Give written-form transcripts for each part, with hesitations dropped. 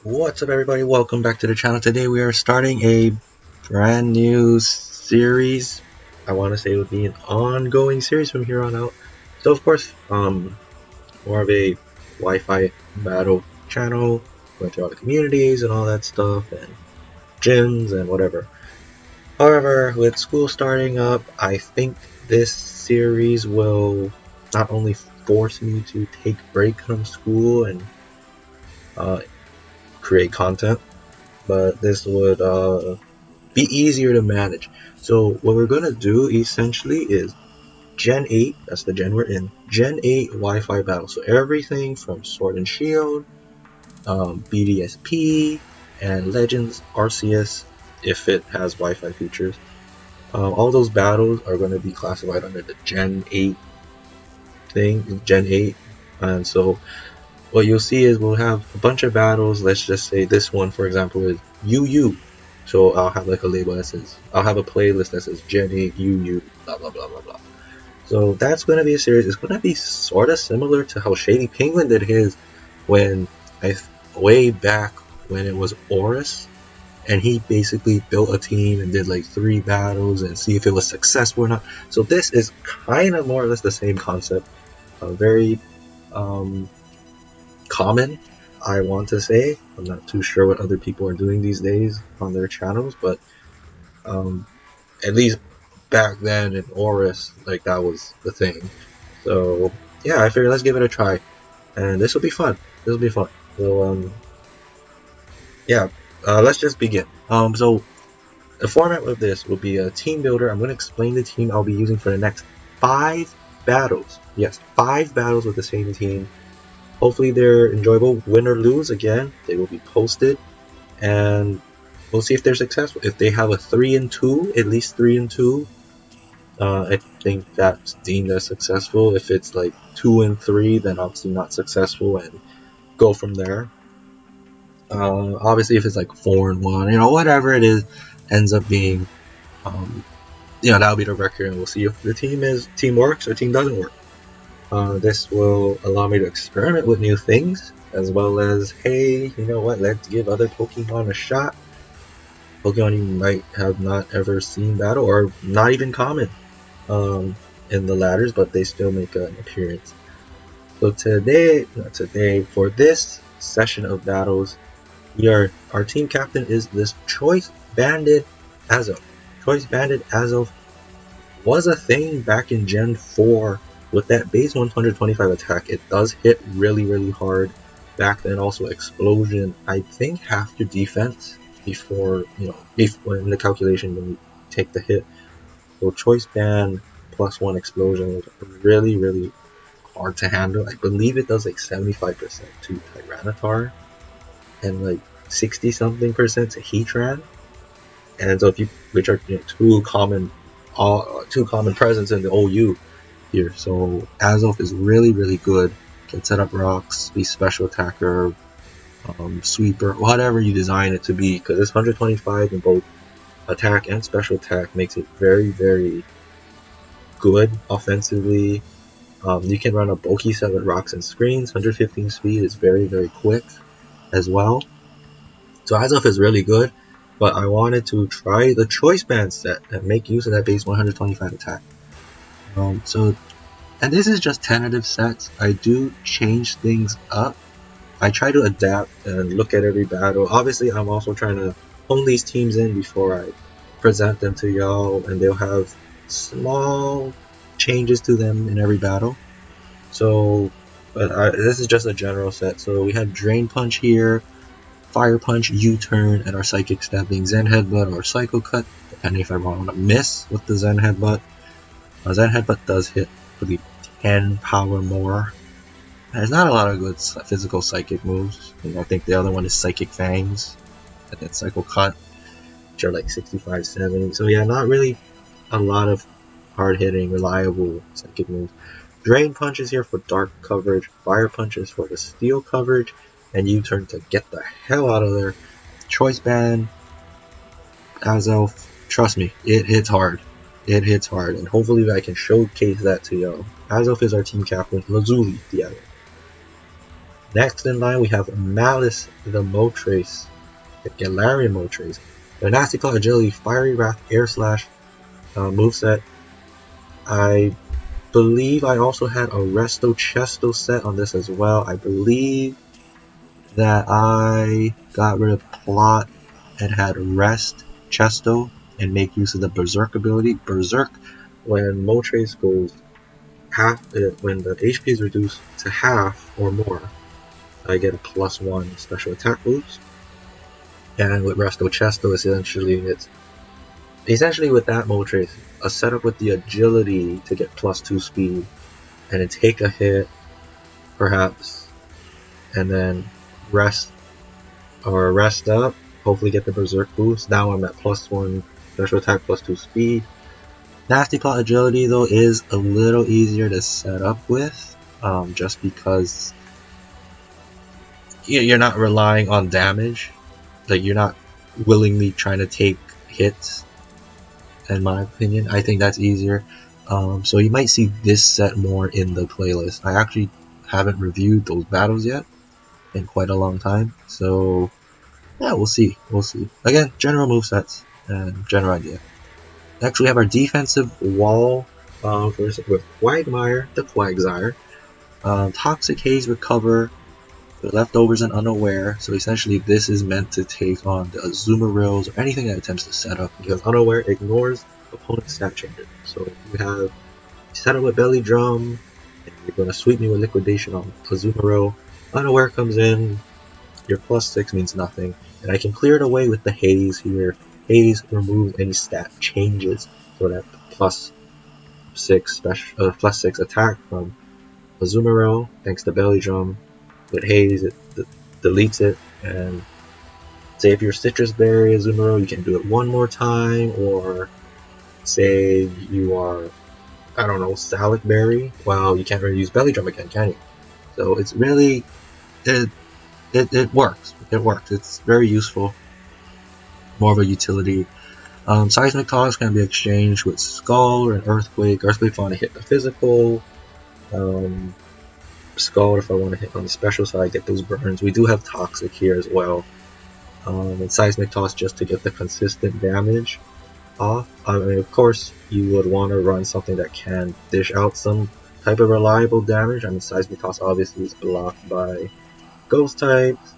What's up, everybody? Welcome back to the channel. Today we are starting a brand new series. I want to say it would be an ongoing series from here on out. So, of course, more of a Wi-Fi battle channel, going through all the communities and all that stuff, and gyms and whatever. However, with school starting up, I think this series will not only force me to take a break from school and uh, create content, but this would be easier to manage. So what we're gonna do essentially is Gen 8, that's the gen we're in, Gen 8 Wi-Fi battle. So everything from Sword and Shield, BDSP, and Legends RCS, if it has Wi-Fi features. All those battles are going to be classified under the Gen 8 thing, Gen 8. And so what you'll see is we'll have a bunch of battles. Let's just say this one, for example, is UU. So I'll have like a label that says, I'll have a playlist that says Gen 8 UU, blah blah blah blah blah. So that's going to be a series. It's going to be sort of similar to how Shady Penguin did his when way back when it was Oris, and he basically built a team and did like 3 battles and see if it was successful or not. So this is kind of more or less the same concept. Very um, common, I want to say. I'm not too sure what other people are doing these days on their channels, but um, at least back then in Oris, like that was the thing. So yeah, I figured let's give it a try, and this will be fun. This will be fun. So yeah, let's just begin. So the format of this will be a team builder. I'm going to explain the team I'll be using for the next 5 battles. Yes, 5 battles with the same team. Hopefully they're enjoyable. Win or lose, again, they will be posted, and we'll see if they're successful. If they have a 3 and 2, at least 3 and 2, I think that's deemed as successful. If it's like 2 and 3, then obviously not successful, and go from there. Obviously, if it's like 4 and 1, whatever it is, ends up being, that'll be the record, and we'll see if the team works or team doesn't work. This will allow me to experiment with new things, as well as, hey, you know what, let's give other Pokemon a shot. Pokemon you might have not ever seen battle, or not even common in the ladders, but they still make an appearance. So for this session of battles, our team captain is this Choice Banded Azelf. Choice Banded Azelf was a thing back in Gen 4 with that base 125 attack. It does hit really, really hard. Back then, also explosion, I think half your defense before, in the calculation when you take the hit. So Choice Band +1 explosion was really, really hard to handle. I believe it does like 75% to Tyranitar and like 60 something percent to Heatran. And so which are two common presents in the OU here. So Azelf is really, really good. Can set up rocks, be special attacker, sweeper, whatever you design it to be, because it's 125 in both attack and special attack, makes it very, very good offensively. You can run a bulky set with rocks and screens. 115 speed is very, very quick as well. So Azelf is really good, but I wanted to try the Choice Band set and make use of that base 125 attack. And this is just tentative sets. I do change things up. I try to adapt and look at every battle. Obviously, I'm also trying to hone these teams in before I present them to y'all, and they'll have small changes to them in every battle. So, this is just a general set. So we have Drain Punch here, Fire Punch, U-Turn, and our Psychic Step being Zen Headbutt or Psycho Cut, depending if I want to miss with the Zen Headbutt. Zen Headbutt does hit for the 10 power more. There's not a lot of good physical psychic moves. I think the other one is Psychic Fangs, and then Psycho Cut, which are like 65, 70. So yeah, not really a lot of hard-hitting, reliable psychic moves. Drain Punch is here for dark coverage, Fire Punch is for the steel coverage, and U-Turn to get the hell out of there. Choice Band, Azelf, trust me, it hits hard. It hits hard, and hopefully I can showcase that to y'all. Azelf is our team captain, Lazuli the other. Next in line we have Malice the Moltres, the Galarian Moltres. The Nasty Claw Agility, Fiery Wrath, Air Slash moveset. I believe I also had a Resto Chesto set on this as well. I believe that I got rid of Plot and had Rest Chesto and make use of the Berserk ability. Berserk, when Moltres goes half, when the HP is reduced to half or more, I get a +1 special attack boost. And with Resto Chesto, it's essentially with that Moltres, a setup with the agility to get +2 speed, and then take a hit, perhaps, and then rest up, hopefully get the Berserk boost. Now I'm at +1 special attack, +2 speed. Nasty Claw Agility though is a little easier to set up with, just because you're not relying on damage. Like, you're not willingly trying to take hits, in my opinion. I think that's easier. So you might see this set more in the playlist. I actually haven't reviewed those battles yet in quite a long time, so yeah, we'll see. Again, general movesets and general idea. Next we have our defensive wall with Quagmire, the Quagsire. Toxic Haze Recover, the Leftovers and Unaware, so essentially this is meant to take on the Azumarill or anything that attempts to set up, because Unaware ignores opponent's stat changes. So you have set up with Belly Drum, and you're going to sweep me with Liquidation on Azumarill. Unaware comes in, your +6 means nothing, and I can clear it away with the Haze here. Haze removes any stat changes, so that +6 attack from Azumarill, thanks to Belly Drum. With Haze, it deletes it, and say if you're Citrus Berry Azumarill, you can do it one more time, or say you are, I don't know, Salic Berry, well, you can't really use Belly Drum again, can you? So it's really, it works. It's very useful, more of a utility. Seismic Toss can be exchanged with Skull or an Earthquake. Earthquake if I want to hit the physical. Skull if I want to hit on the special side, get those burns. We do have Toxic here as well. And Seismic Toss just to get the consistent damage off. I mean, of course, you would want to run something that can dish out some type of reliable damage. I mean, Seismic Toss obviously is blocked by Ghost types,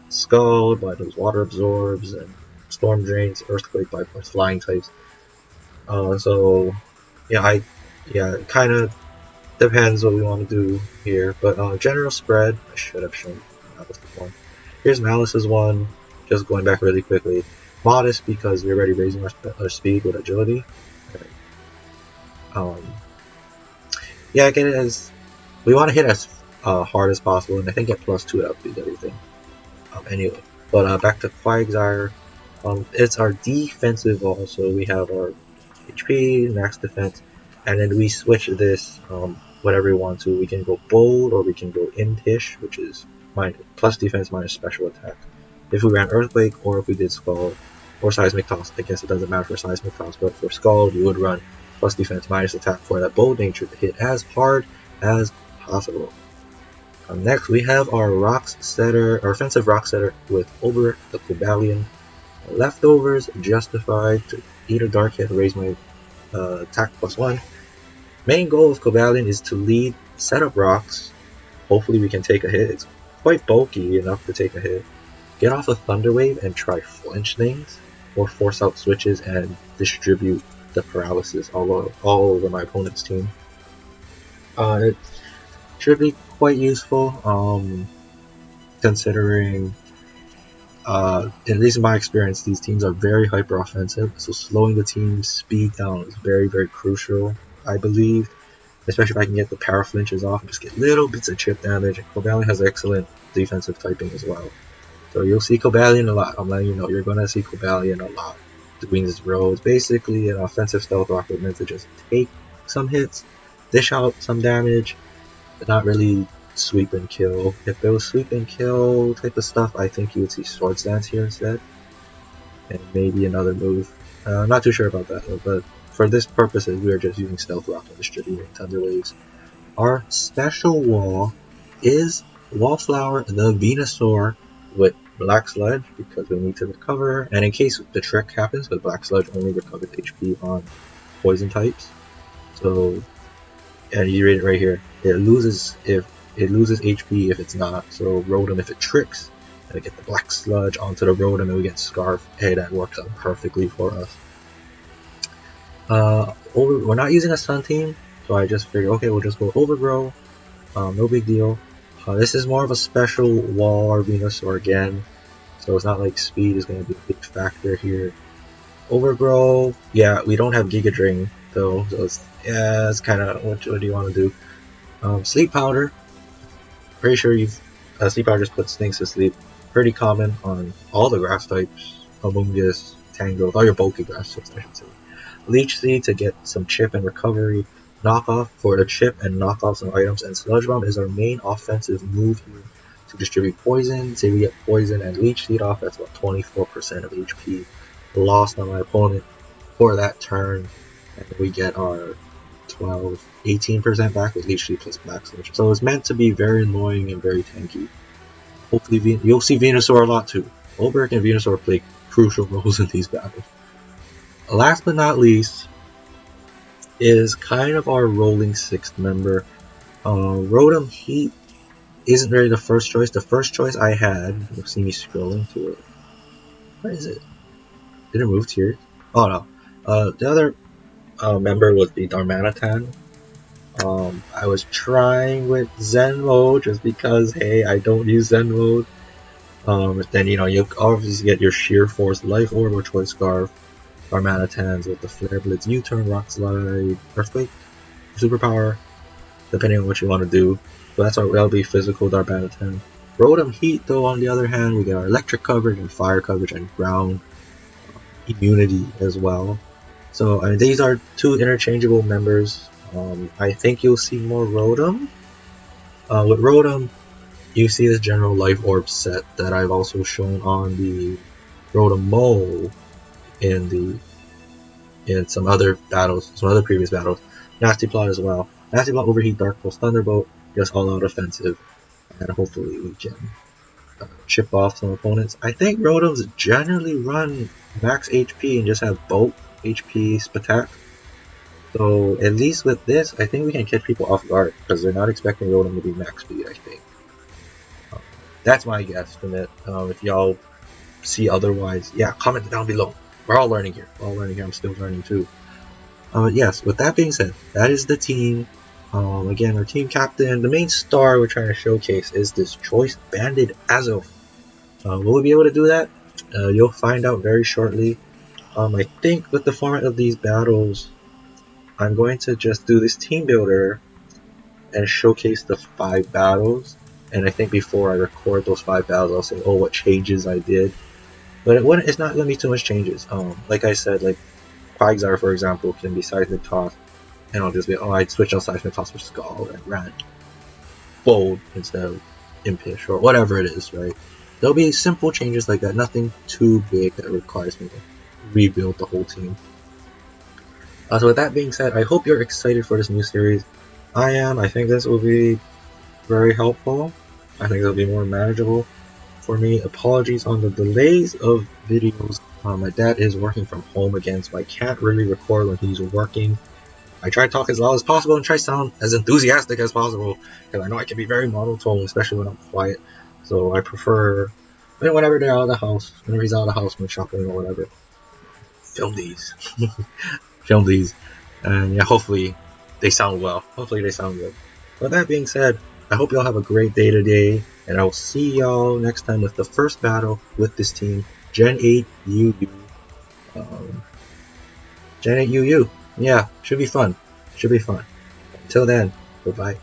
Skull by those Water Absorbs, and Storm Drains, Earthquake by Flying types. So, yeah, it kind of depends what we want to do here, but general spread, I should have shown Malice's one. Here's Malice's one, just going back really quickly. Modest because we're already raising our speed with agility. Yeah, again, we want to hit as hard as possible, and I think at +2 that would be everything. Anyway, but back to Quagsire. It's our defensive wall, so we have our HP, max defense, and then we switch this whatever we want to. We can go bold or we can go impish, which is plus defense minus special attack. If we ran Earthquake or if we did Skull or Seismic Toss, I guess it doesn't matter for Seismic Toss, but for Skull we would run plus defense minus attack for that bold nature to hit as hard as possible. Next we have our offensive Rock Setter with Ober the Cobalion. Leftovers justified to eat a Dark Hit, raise my attack +1. Main goal of Cobalion is to lead setup rocks. Hopefully we can take a hit. It's quite bulky enough to take a hit. Get off a Thunder Wave and try flinch things, or force out switches and distribute the paralysis all over my opponent's team. It should be quite useful, considering at least in my experience, these teams are very hyper offensive, so slowing the team's speed down is very, very crucial, I believe. Especially if I can get the power flinches off and just get little bits of chip damage. And Cobalion has excellent defensive typing as well. So you'll see Cobalion a lot. I'm letting you know, you're going to see Cobalion a lot doing this role. It's basically an offensive stealth rocket meant to just take some hits, dish out some damage, but not really sweep and kill. If it was sweep and kill type of stuff, I think you would see Swords Dance here instead. And maybe another move. I'm not too sure about that though, but for this purposes, we are just using Stealth Rock and distributing Thunder Waves. Our special wall is Wallflower, the Venusaur with Black Sludge because we need to recover, and in case the trick happens, because Black Sludge only recovers HP on poison types. So, and you read it right here. It loses HP if it's not. So Rotom, if it tricks, and we get the Black Sludge onto the Rotom, and we get Scarf. Hey, that works out perfectly for us. We're not using a Sun team, so I just figured, okay, we'll just go Overgrow. No big deal. This is more of a special wall Venusaur again, so it's not like speed is going to be a big factor here. Overgrow, yeah, we don't have Giga Drain though, so it's kind of what do you want to do? Sleep Powder, pretty sure Sleep Powder just puts things to sleep. Pretty common on all the grass types, Amoonguss, Tangrowth, all your bulky grass types, I should say. Leech Seed to get some chip and recovery. Knockoff for the chip and knock off some items, and Sludge Bomb is our main offensive move here to distribute poison. Say we get poison and Leech Seed off, that's about 24% of HP lost on my opponent for that turn, and we get our 18% back with Leech Seed plus Black Sludge. So it's meant to be very annoying and very tanky. Hopefully you'll see Venusaur a lot too. Olberic and Venusaur play crucial roles in these battles. Last but not least is kind of our rolling sixth member. Rotom Heat isn't really the first choice. The first choice I had, you'll see me scrolling to it. Where is it? Did it move here? Oh no. The other member would be Darmanitan. I was trying with Zen mode just because, hey, I don't use Zen mode. Then you obviously get your Sheer Force Life Orb or Choice Scarf. Darmanitans with the Flare Blitz, U-Turn, Rock Slide, Earthquake, Superpower, depending on what you want to do. So that'll be physical Darmanitan. Rotom Heat, though, on the other hand, we get our electric coverage and fire coverage and ground immunity as well. So these are two interchangeable members. I think you'll see more Rotom. With Rotom, you see this general Life Orb set that I've also shown on the Rotom Mole in some other battles, some other previous battles. Nasty Plot as well. Nasty Plot, Overheat, Dark Pulse, Thunderbolt, just all out offensive, and hopefully we can chip off some opponents. I think Rotoms generally run max HP and just have bulk HP Spatak. So at least with this, I think we can catch people off guard because they're not expecting Rotom to be max speed, I think. That's my guesstimate. If y'all see otherwise, yeah, comment down below. We're all learning here. I'm still learning too. Yes, with that being said, that is the team. Again, our team captain, the main star we're trying to showcase is this Choice Band Azelf. Will we be able to do that? You'll find out very shortly. I think with the format of these battles, I'm going to just do this team builder and showcase the 5 battles. And I think before I record those 5 battles, I'll say, oh, what changes I did. But it's not going to be too much changes. Like I said, like Quagsire, for example, can be Seismic Toss, and I'll just be, oh, I'd switch out Seismic Toss for Skull and ran Bold instead of Impish or whatever it is, right? There'll be simple changes like that, nothing too big that requires me to rebuild the whole team. So with that being said, I hope you're excited for this new series. I am. I think this will be very helpful. I think it'll be more manageable for me. Apologies on the delays of videos. My dad is working from home again, so I can't really record when he's working. I try to talk as loud as possible and try to sound as enthusiastic as possible, because I know I can be very monotone, especially when I'm quiet. So I prefer, whenever they're out of the house, whenever he's out of the house when shopping or whatever, film these. Film these. And yeah, hopefully they sound well. Hopefully they sound good. With that being said, I hope y'all have a great day today, and I'll see y'all next time with the first battle with this team, Gen 8 UU. Gen 8 UU. Yeah, should be fun. Until then, bye-bye.